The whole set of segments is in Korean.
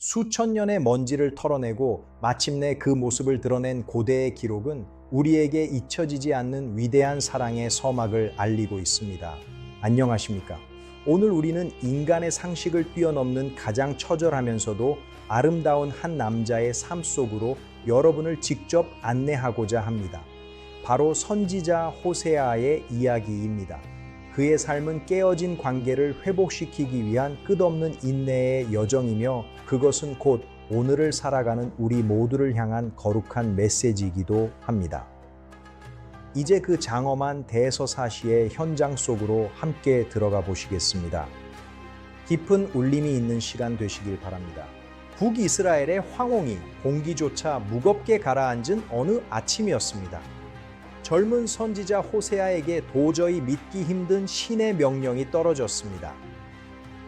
수천 년의 먼지를 털어내고 마침내 그 모습을 드러낸 고대의 기록은 우리에게 잊혀지지 않는 위대한 사랑의 서막을 알리고 있습니다. 안녕하십니까? 오늘 우리는 인간의 상식을 뛰어넘는 가장 처절하면서도 아름다운 한 남자의 삶 속으로 여러분을 직접 안내하고자 합니다. 바로 선지자 호세아의 이야기입니다. 그의 삶은 깨어진 관계를 회복시키기 위한 끝없는 인내의 여정이며 그것은 곧 오늘을 살아가는 우리 모두를 향한 거룩한 메시지이기도 합니다. 이제 그 장엄한 대서사시의 현장 속으로 함께 들어가 보시겠습니다. 깊은 울림이 있는 시간 되시길 바랍니다. 북이스라엘의 황홍이 공기조차 무겁게 가라앉은 어느 아침이었습니다. 젊은 선지자 호세아에게 도저히 믿기 힘든 신의 명령이 떨어졌습니다.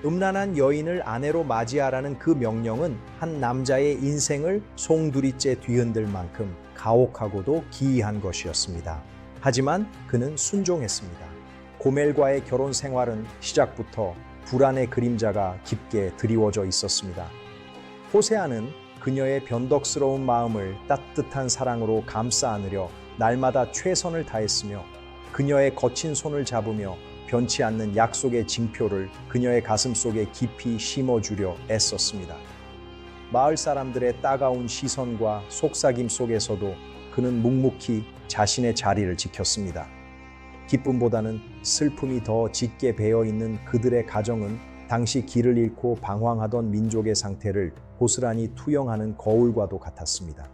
음란한 여인을 아내로 맞이하라는 그 명령은 한 남자의 인생을 송두리째 뒤흔들 만큼 가혹하고도 기이한 것이었습니다. 하지만 그는 순종했습니다. 고멜과의 결혼 생활은 시작부터 불안의 그림자가 깊게 드리워져 있었습니다. 호세아는 그녀의 변덕스러운 마음을 따뜻한 사랑으로 감싸 안으려 날마다 최선을 다했으며 그녀의 거친 손을 잡으며 변치 않는 약속의 징표를 그녀의 가슴 속에 깊이 심어주려 애썼습니다. 마을 사람들의 따가운 시선과 속삭임 속에서도 그는 묵묵히 자신의 자리를 지켰습니다. 기쁨보다는 슬픔이 더 짙게 배어있는 그들의 가정은 당시 길을 잃고 방황하던 민족의 상태를 고스란히 투영하는 거울과도 같았습니다.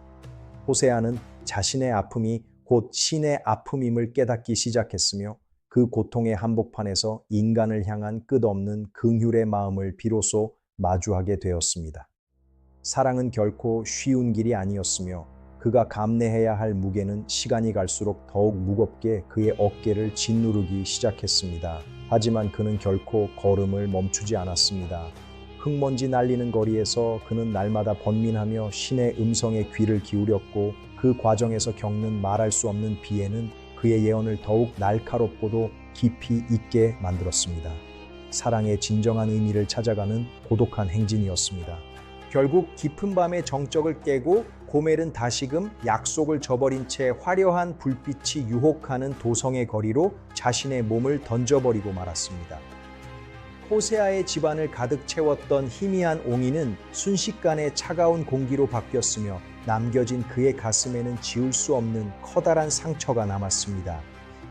호세아는 자신의 아픔이 곧 신의 아픔임을 깨닫기 시작했으며 그 고통의 한복판에서 인간을 향한 끝없는 긍휼의 마음을 비로소 마주하게 되었습니다. 사랑은 결코 쉬운 길이 아니었으며 그가 감내해야 할 무게는 시간이 갈수록 더욱 무겁게 그의 어깨를 짓누르기 시작했습니다. 하지만 그는 결코 걸음을 멈추지 않았습니다. 흙먼지 날리는 거리에서 그는 날마다 번민하며 신의 음성에 귀를 기울였고 그 과정에서 겪는 말할 수 없는 비애는 그의 예언을 더욱 날카롭고도 깊이 있게 만들었습니다. 사랑의 진정한 의미를 찾아가는 고독한 행진이었습니다. 결국 깊은 밤의 정적을 깨고 고멜은 다시금 약속을 저버린 채 화려한 불빛이 유혹하는 도성의 거리로 자신의 몸을 던져버리고 말았습니다. 호세아의 집안을 가득 채웠던 희미한 옹이는 순식간에 차가운 공기로 바뀌었으며 남겨진 그의 가슴에는 지울 수 없는 커다란 상처가 남았습니다.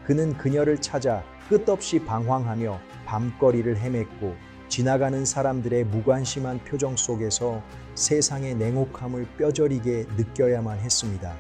그는 그녀를 찾아 끝없이 방황하며 밤거리를 헤맸고 지나가는 사람들의 무관심한 표정 속에서 세상의 냉혹함을 뼈저리게 느껴야만 했습니다.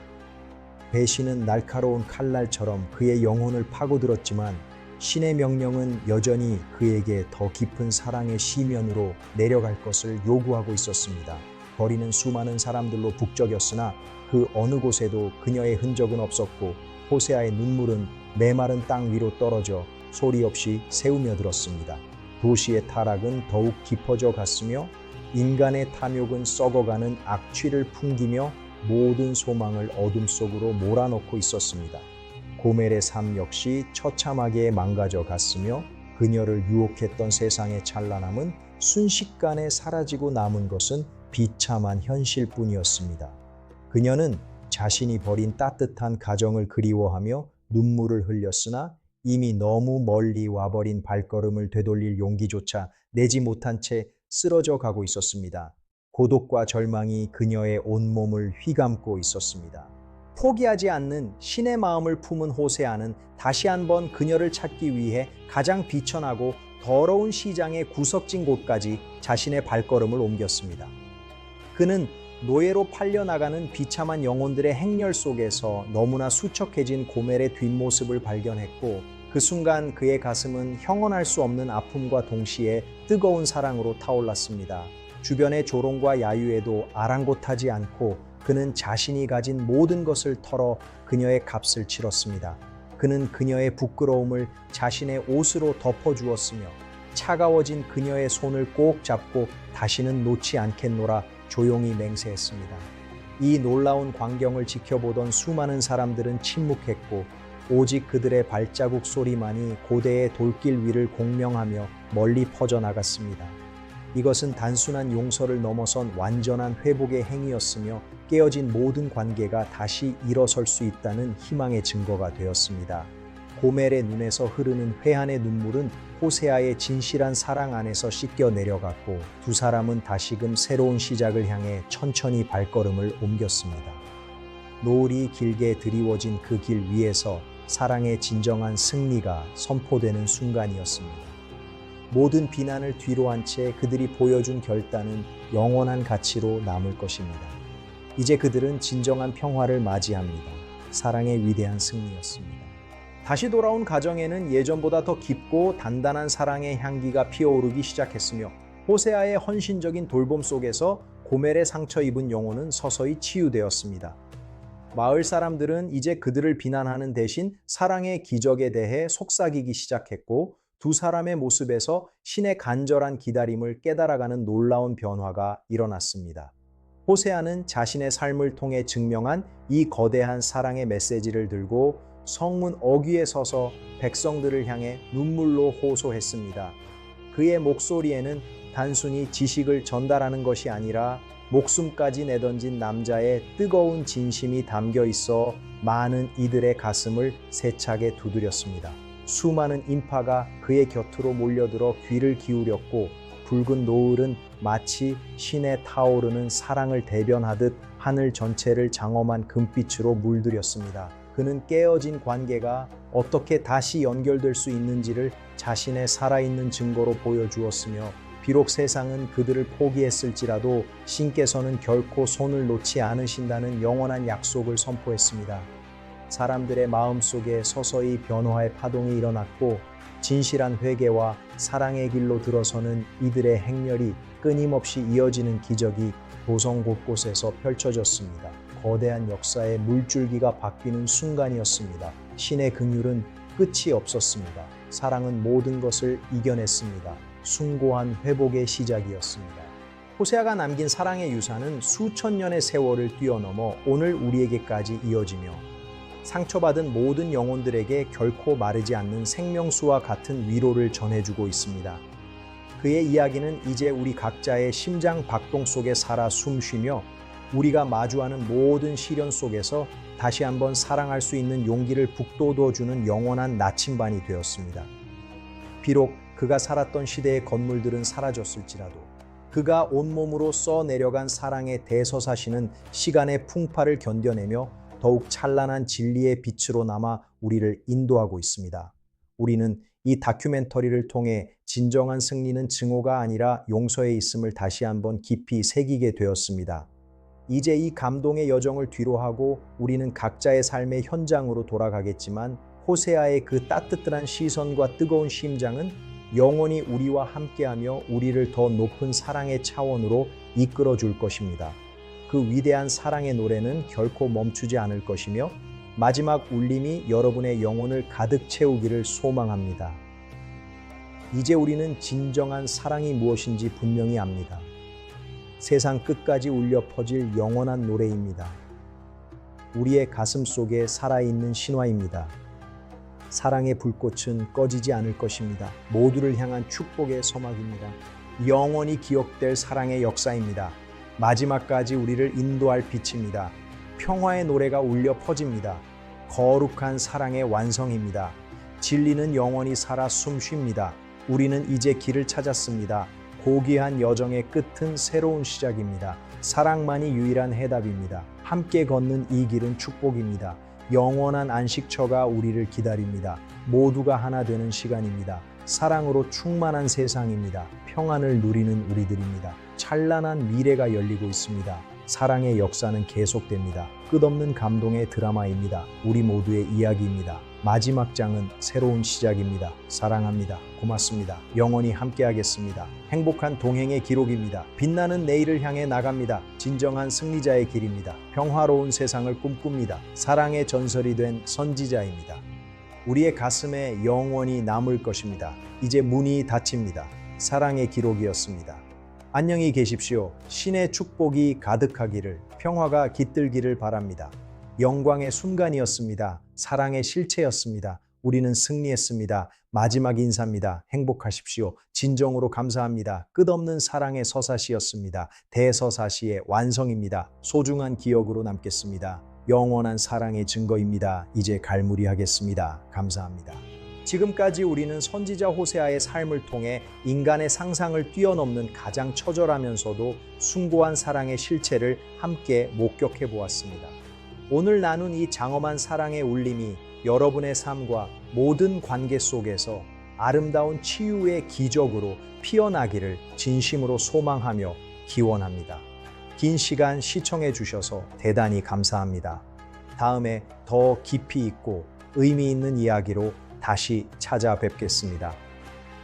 배신은 날카로운 칼날처럼 그의 영혼을 파고들었지만 신의 명령은 여전히 그에게 더 깊은 사랑의 시면으로 내려갈 것을 요구하고 있었습니다. 거리는 수많은 사람들로 북적였으나 그 어느 곳에도 그녀의 흔적은 없었고 호세아의 눈물은 메마른 땅 위로 떨어져 소리 없이 새우며 들었습니다. 도시의 타락은 더욱 깊어져 갔으며 인간의 탐욕은 썩어가는 악취를 풍기며 모든 소망을 어둠 속으로 몰아넣고 있었습니다. 고멜의 삶 역시 처참하게 망가져 갔으며 그녀를 유혹했던 세상의 찬란함은 순식간에 사라지고 남은 것은 비참한 현실뿐이었습니다. 그녀는 자신이 버린 따뜻한 가정을 그리워하며 눈물을 흘렸으나 이미 너무 멀리 와버린 발걸음을 되돌릴 용기조차 내지 못한 채 쓰러져 가고 있었습니다. 고독과 절망이 그녀의 온몸을 휘감고 있었습니다. 포기하지 않는 신의 마음을 품은 호세아는 다시 한번 그녀를 찾기 위해 가장 비천하고 더러운 시장의 구석진 곳까지 자신의 발걸음을 옮겼습니다. 그는 노예로 팔려나가는 비참한 영혼들의 행렬 속에서 너무나 수척해진 고멜의 뒷모습을 발견했고 그 순간 그의 가슴은 형언할 수 없는 아픔과 동시에 뜨거운 사랑으로 타올랐습니다. 주변의 조롱과 야유에도 아랑곳하지 않고 그는 자신이 가진 모든 것을 털어 그녀의 값을 치렀습니다. 그는 그녀의 부끄러움을 자신의 옷으로 덮어주었으며 차가워진 그녀의 손을 꼭 잡고 다시는 놓지 않겠노라 조용히 맹세했습니다. 이 놀라운 광경을 지켜보던 수많은 사람들은 침묵했고 오직 그들의 발자국 소리만이 고대의 돌길 위를 공명하며 멀리 퍼져나갔습니다. 이것은 단순한 용서를 넘어선 완전한 회복의 행위였으며 깨어진 모든 관계가 다시 일어설 수 있다는 희망의 증거가 되었습니다. 고멜의 눈에서 흐르는 회한의 눈물은 호세아의 진실한 사랑 안에서 씻겨 내려갔고 두 사람은 다시금 새로운 시작을 향해 천천히 발걸음을 옮겼습니다. 노을이 길게 드리워진 그 길 위에서 사랑의 진정한 승리가 선포되는 순간이었습니다. 모든 비난을 뒤로한 채 그들이 보여준 결단은 영원한 가치로 남을 것입니다. 이제 그들은 진정한 평화를 맞이합니다. 사랑의 위대한 승리였습니다. 다시 돌아온 가정에는 예전보다 더 깊고 단단한 사랑의 향기가 피어오르기 시작했으며 호세아의 헌신적인 돌봄 속에서 고멜의 상처 입은 영혼은 서서히 치유되었습니다. 마을 사람들은 이제 그들을 비난하는 대신 사랑의 기적에 대해 속삭이기 시작했고 두 사람의 모습에서 신의 간절한 기다림을 깨달아가는 놀라운 변화가 일어났습니다. 호세아는 자신의 삶을 통해 증명한 이 거대한 사랑의 메시지를 들고 성문 어귀에 서서 백성들을 향해 눈물로 호소했습니다. 그의 목소리에는 단순히 지식을 전달하는 것이 아니라 목숨까지 내던진 남자의 뜨거운 진심이 담겨 있어 많은 이들의 가슴을 세차게 두드렸습니다. 수많은 인파가 그의 곁으로 몰려들어 귀를 기울였고 붉은 노을은 마치 신에 타오르는 사랑을 대변하듯 하늘 전체를 장엄한 금빛으로 물들였습니다. 그는 깨어진 관계가 어떻게 다시 연결될 수 있는지를 자신의 살아있는 증거로 보여주었으며 비록 세상은 그들을 포기했을지라도 신께서는 결코 손을 놓지 않으신다는 영원한 약속을 선포했습니다. 사람들의 마음속에 서서히 변화의 파동이 일어났고 진실한 회개와 사랑의 길로 들어서는 이들의 행렬이 끊임없이 이어지는 기적이 도성 곳곳에서 펼쳐졌습니다. 거대한 역사의 물줄기가 바뀌는 순간이었습니다. 신의 긍휼은 끝이 없었습니다. 사랑은 모든 것을 이겨냈습니다. 숭고한 회복의 시작이었습니다. 호세아가 남긴 사랑의 유산은 수천 년의 세월을 뛰어넘어 오늘 우리에게까지 이어지며 상처받은 모든 영혼들에게 결코 마르지 않는 생명수와 같은 위로를 전해주고 있습니다. 그의 이야기는 이제 우리 각자의 심장 박동 속에 살아 숨쉬며 우리가 마주하는 모든 시련 속에서 다시 한번 사랑할 수 있는 용기를 북돋워주는 영원한 나침반이 되었습니다. 비록 그가 살았던 시대의 건물들은 사라졌을지라도 그가 온몸으로 써내려간 사랑의 대서사시는 시간의 풍파를 견뎌내며 더욱 찬란한 진리의 빛으로 남아 우리를 인도하고 있습니다. 우리는 이 다큐멘터리를 통해 진정한 승리는 증오가 아니라 용서에 있음을 다시 한번 깊이 새기게 되었습니다. 이제 이 감동의 여정을 뒤로하고 우리는 각자의 삶의 현장으로 돌아가겠지만 호세아의 그 따뜻한 시선과 뜨거운 심장은 영원히 우리와 함께하며 우리를 더 높은 사랑의 차원으로 이끌어 줄 것입니다. 그 위대한 사랑의 노래는 결코 멈추지 않을 것이며 마지막 울림이 여러분의 영혼을 가득 채우기를 소망합니다. 이제 우리는 진정한 사랑이 무엇인지 분명히 압니다. 세상 끝까지 울려 퍼질 영원한 노래입니다. 우리의 가슴 속에 살아있는 신화입니다. 사랑의 불꽃은 꺼지지 않을 것입니다. 모두를 향한 축복의 서막입니다. 영원히 기억될 사랑의 역사입니다. 마지막까지 우리를 인도할 빛입니다. 평화의 노래가 울려 퍼집니다. 거룩한 사랑의 완성입니다. 진리는 영원히 살아 숨쉽니다. 우리는 이제 길을 찾았습니다. 고귀한 여정의 끝은 새로운 시작입니다. 사랑만이 유일한 해답입니다. 함께 걷는 이 길은 축복입니다. 영원한 안식처가 우리를 기다립니다. 모두가 하나 되는 시간입니다. 사랑으로 충만한 세상입니다. 평안을 누리는 우리들입니다. 찬란한 미래가 열리고 있습니다. 사랑의 역사는 계속됩니다. 끝없는 감동의 드라마입니다. 우리 모두의 이야기입니다. 마지막 장은 새로운 시작입니다. 사랑합니다. 고맙습니다. 영원히 함께하겠습니다. 행복한 동행의 기록입니다. 빛나는 내일을 향해 나갑니다. 진정한 승리자의 길입니다. 평화로운 세상을 꿈꿉니다. 사랑의 전설이 된 선지자입니다. 우리의 가슴에 영원히 남을 것입니다. 이제 문이 닫힙니다. 사랑의 기록이었습니다. 안녕히 계십시오. 신의 축복이 가득하기를, 평화가 깃들기를 바랍니다. 영광의 순간이었습니다. 사랑의 실체였습니다. 우리는 승리했습니다. 마지막 인사입니다. 행복하십시오. 진정으로 감사합니다. 끝없는 사랑의 서사시였습니다. 대서사시의 완성입니다. 소중한 기억으로 남겠습니다. 영원한 사랑의 증거입니다. 이제 갈무리하겠습니다. 감사합니다. 지금까지 우리는 선지자 호세아의 삶을 통해 인간의 상상을 뛰어넘는 가장 처절하면서도 숭고한 사랑의 실체를 함께 목격해 보았습니다. 오늘 나눈 이 장엄한 사랑의 울림이 여러분의 삶과 모든 관계 속에서 아름다운 치유의 기적으로 피어나기를 진심으로 소망하며 기원합니다. 긴 시간 시청해 주셔서 대단히 감사합니다. 다음에 더 깊이 있고 의미 있는 이야기로 다시 찾아뵙겠습니다.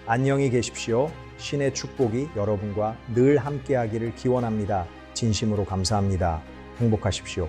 안녕히 계십시오. 신의 축복이 여러분과 늘 함께하기를 기원합니다. 진심으로 감사합니다. 행복하십시오.